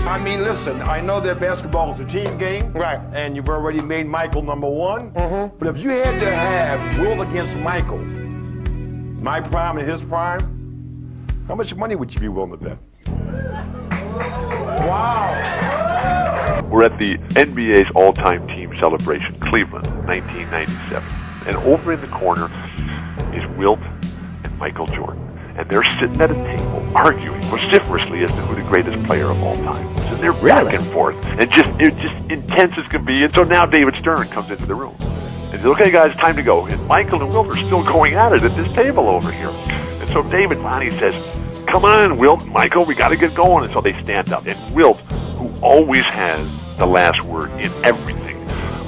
I mean, listen, I know that basketball is a team game. Right. And you've already made Michael number one. Mm-hmm. But if you had to have Wilt against Michael, my prime and his prime, how much money would you be willing to bet? Wow. We're at the NBA's all-time team celebration, Cleveland, 1997. And over in the corner is Wilt and Michael Jordan. And they're sitting at a table arguing vociferously as to who the greatest player of all time is. And they're back and forth. And just intense as can be. And so now David Stern comes into the room. And he says, okay, guys, time to go. And Michael and Wilt are still going at it at this table over here. And so David finally says, come on, Wilt, Michael, we got to get going. And so they stand up. And Wilt, who always has the last word in everything,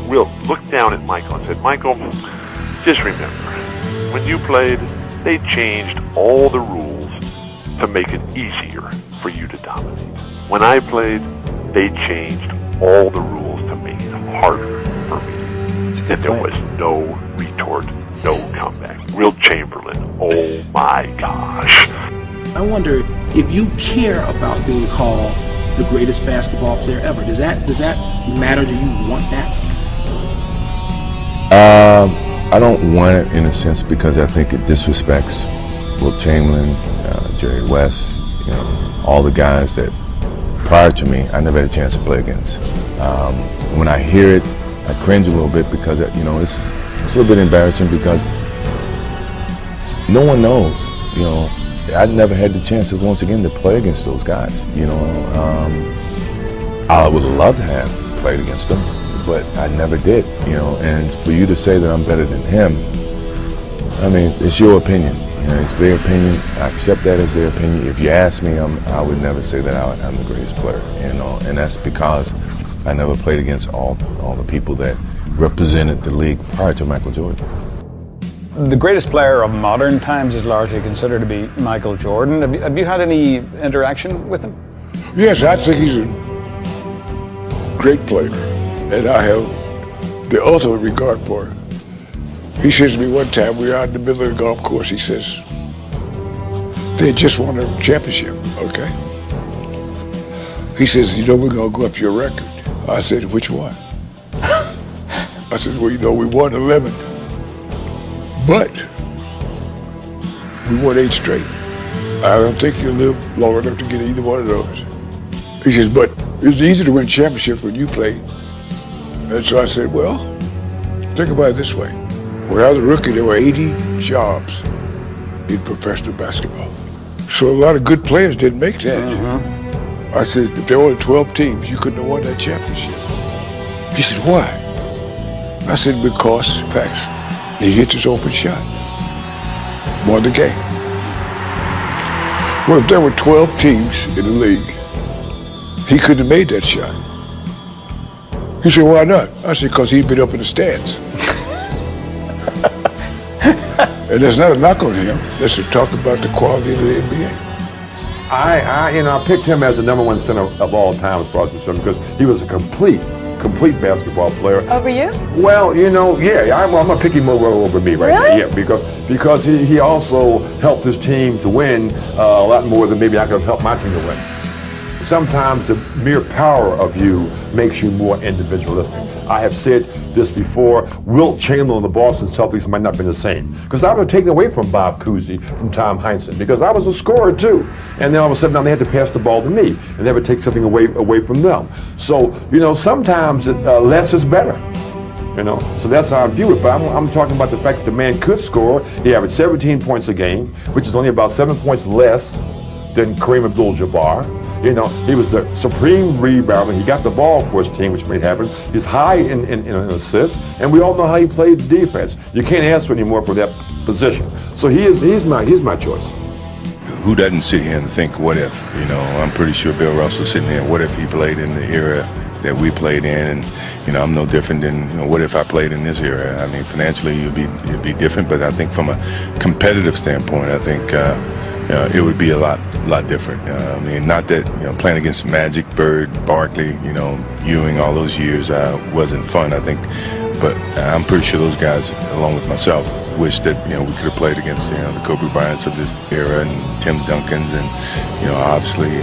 Wilt looked down at Michael and said, Michael, just remember, when you played, they changed all the rules to make it easier for you to dominate. When I played, they changed all the rules to make it harder for me. And there was no retort, no comeback. Wilt Chamberlain, oh my gosh. I wonder if you care about being called the greatest basketball player ever. Does that matter? Do you want that? I don't want it in a sense because I think it disrespects Wilt Chamberlain, Jerry West, all the guys that prior to me I never had a chance to play against. When I hear it, I cringe a little bit because it's a little bit embarrassing because no one knows. I never had the chance once again to play against those guys. I would love to have played against them, but I never did. And for you to say that I'm better than him, I mean, it's your opinion. It's their opinion. I accept that as their opinion. If you ask me, I would never say that I'm the greatest player. And that's because I never played against all the people that represented the league prior to Michael Jordan. The greatest player of modern times is largely considered to be Michael Jordan. Have you had any interaction with him? Yes, I think he's a great player, and I have the ultimate regard for him. He says to me one time, we were out in the middle of the golf course, he says, they just won a championship, okay? He says, we're going to go up your record. I said, which one? I said, well, we won 11. But we won 8 straight. I don't think you'll live long enough to get either one of those. He says, but it's easy to win championships when you played. And so I said, well, think about it this way. When I was a rookie, there were 80 jobs in professional basketball. So a lot of good players didn't make that. Mm-hmm. I said, if there were only 12 teams, you couldn't have won that championship. He said, why? I said, because, facts. He hit his open shot. Won the game. Well, if there were 12 teams in the league, he couldn't have made that shot. He said, why not? I said, because he'd been up in the stands. And there's not a knock on him. That's to talk about the quality of the NBA. I picked him as the #1 center of all time as far as concerned because he was a complete basketball player. Over you? Well, yeah, I'm gonna pick him over me right Really? now. Yeah, because he also helped his team to win a lot more than maybe I could have helped my team to win. Sometimes the mere power of you makes you more individualistic. I have said this before, Wilt Chamberlain and the Boston Celtics might not have been the same. Because I would have taken away from Bob Cousy, from Tom Heinsohn, because I was a scorer too. And then all of a sudden now they had to pass the ball to me, and they would take something away from them. So, sometimes less is better. So that's how I view it. But I'm talking about the fact that the man could score. He averaged 17 points a game, which is only about 7 points less than Kareem Abdul-Jabbar. He was the supreme rebounder. He got the ball for his team, which made it happen. He's high in assists, and we all know how he played defense. You can't ask for any more for that position. So he's my choice. Who doesn't sit here and think, what if? I'm pretty sure Bill Russell's sitting there, what if he played in the era that we played in? And I'm no different than, what if I played in this era? I mean, financially you'd be different, but I think from a competitive standpoint, I think it would be a lot different. I mean, not that playing against Magic, Bird, Barkley, Ewing, all those years wasn't fun, I think. But I'm pretty sure those guys, along with myself, wish that we could have played against the Kobe Bryants of this era and Tim Duncans and obviously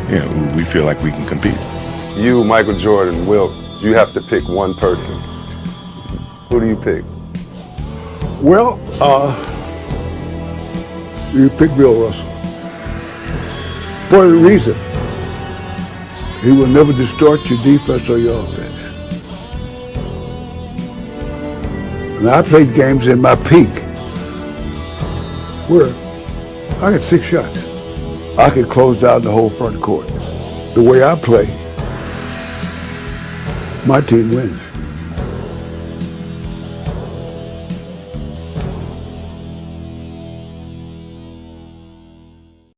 you know, we feel like we can compete. You, Michael Jordan, Wilt, you have to pick one person. Who do you pick? Well, you pick Bill Russell. For the reason, he will never distort your defense or your offense. And I played games in my peak where I got 6 shots. I could close down the whole front court. The way I play, my team wins.